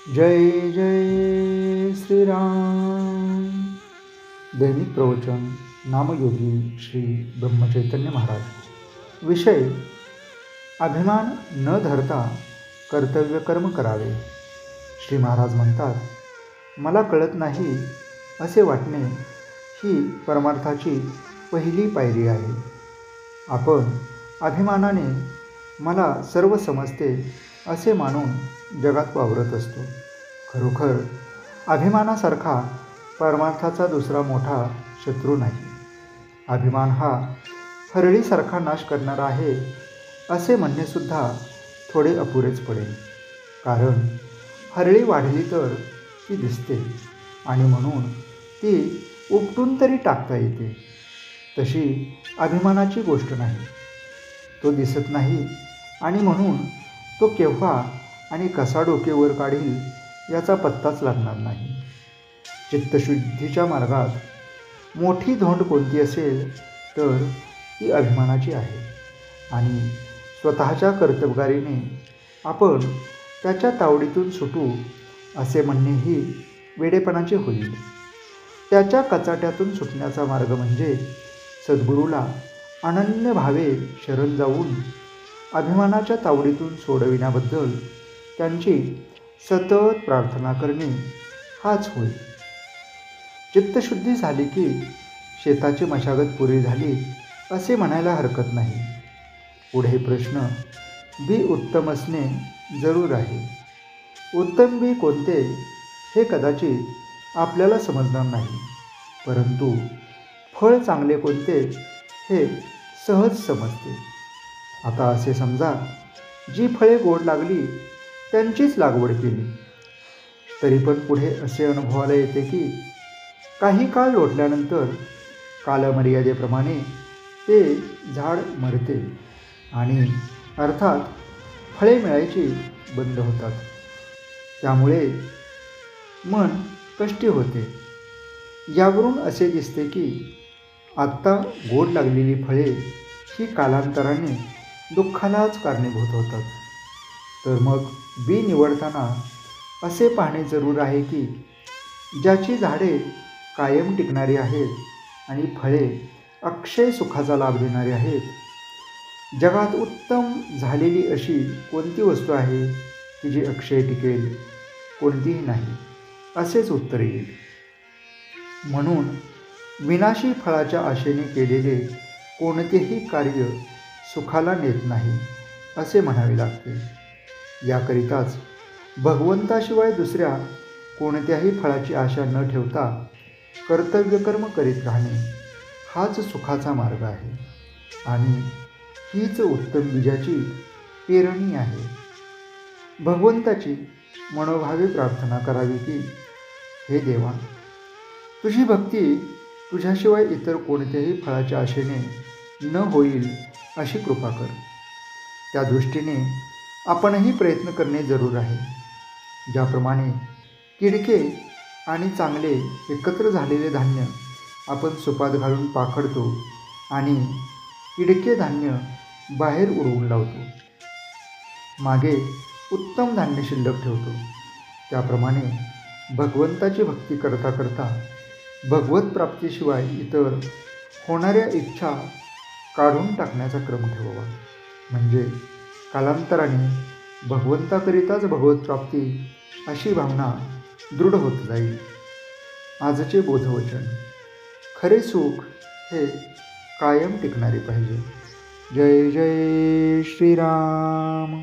जय जय श्रीराम. दैनिक प्रवचन नामयोगी श्री ब्रह्मचैतन्य महाराज. विषय अभिमान न धरता कर्तव्य कर्म करावे. श्री महाराज म्हणतात, मला कळत नाही असे वाटणे ही परमार्थाची पहिली पायरी आहे. आपण अभिमानाने मला सर्व समजते असे मानून जगात वावरत असतो. खरोखर अभिमानासारखा परमार्थाचा दुसरा मोठा शत्रू नाही. अभिमान हा हरळीसारखा नाश करणारा आहे असे म्हणणेसुद्धा थोडे अपुरेच पडेल. कारण हरळी वाढली तर ती दिसते आणि म्हणून ती उपटून तरी टाकता येते. तशी अभिमानाची गोष्ट नाही. तो दिसत नाही आणि म्हणून तो केव्हा आणि कसा डोकेवर काढील याचा पत्ताच लागणार नाही. चित्तशुद्धीच्या मार्गात मोठी धोंड कोणती असेल तर ती अभिमानाची आहे. आणि स्वतःच्या कर्तबगारीने आपण त्याच्या तावडीतून सुटू असे म्हणणेही वेडेपणाचे होईल. त्याच्या कचाट्यातून सुटण्याचा मार्ग म्हणजे सद्गुरूला अनन्य भावे शरण जाऊन अभिमानाच्या तावडीतून सोडविण्याबद्दल त्यांची सतत प्रार्थना करणे हाच होय. चित्तशुद्धी झाली की शेताची मशागत पुरी झाली असे म्हणायला हरकत नाही. पुढे प्रश्न बी उत्तम असणे जरूर आहे. उत्तम बी कोणते हे कदाचित आपल्याला समजणार नाही, परंतु फळ चांगले कोणते हे सहज समजते. आता असे समजा, जी फळे गोड लागली त्यांचीच लागवड केली, तरी पण पुढे असे अनुभवाला येते की काही काळ लोटल्यानंतर कालमर्यादेप्रमाणे ते झाड मरते आणि अर्थात फळे मिळायची बंद होतात. त्यामुळे मन कष्टी होते. यावरून असे दिसते की आत्ता गोड लागलेली फळे ही कालांतराने दुःखालाच कारणीभूत होतात. तर मग बी निवडताना असे पाहणे जरूर आहे की ज्याची झाडे कायम टिकणारी आहेत आणि फळे अक्षय सुखाचा लाभ देणारी आहेत, जगात उत्तम झालेली अशी कोणती वस्तू आहे की जी अक्षय टिकेल? कोणतीही नाही असेच उत्तर येईल. म्हणून विनाशी फळाच्या आशेने केलेले कोणतेही कार्य सुखाला नेत नाही असे म्हणावे लागते. याकरिताच भगवंताशिवाय दुसऱ्या कोणत्याही फळाची आशा न ठेवता कर्तव्यकर्म करीत राहणे हाच सुखाचा मार्ग आहे आणि हीच उत्तम बीजाची पेरणी आहे. भगवंताची मनोभावे प्रार्थना करावी की, हे देवा, तुझी भक्ती तुझ्याशिवाय इतर कोणत्याही फळाच्या आशेने न होईल अशी कृपा कर. त्या दृष्टीने आपणही प्रयत्न करणे जरूर आहे. ज्याप्रमाणे किडके आणि चांगले एकत्र झालेले धान्य आपण सुपात घालून पाखडतो आणि किडके धान्य बाहेर उडवून लावतो, मागे उत्तम धान्य शिल्लक ठेवतो, त्याप्रमाणे भगवंताची भक्ती करता करता भगवत प्राप्तीशिवाय इतर होणाऱ्या इच्छा काढून टाकण्याचा क्रम ठेवावा. म्हणजे कालांतराने भगवंताकरिताच भगवत प्राप्ती अशी भावना दृढ होत जाईल. आजचे बोधवचन: खरे सुख हे कायम टिकणारे पाहिजे. जय जय श्रीराम.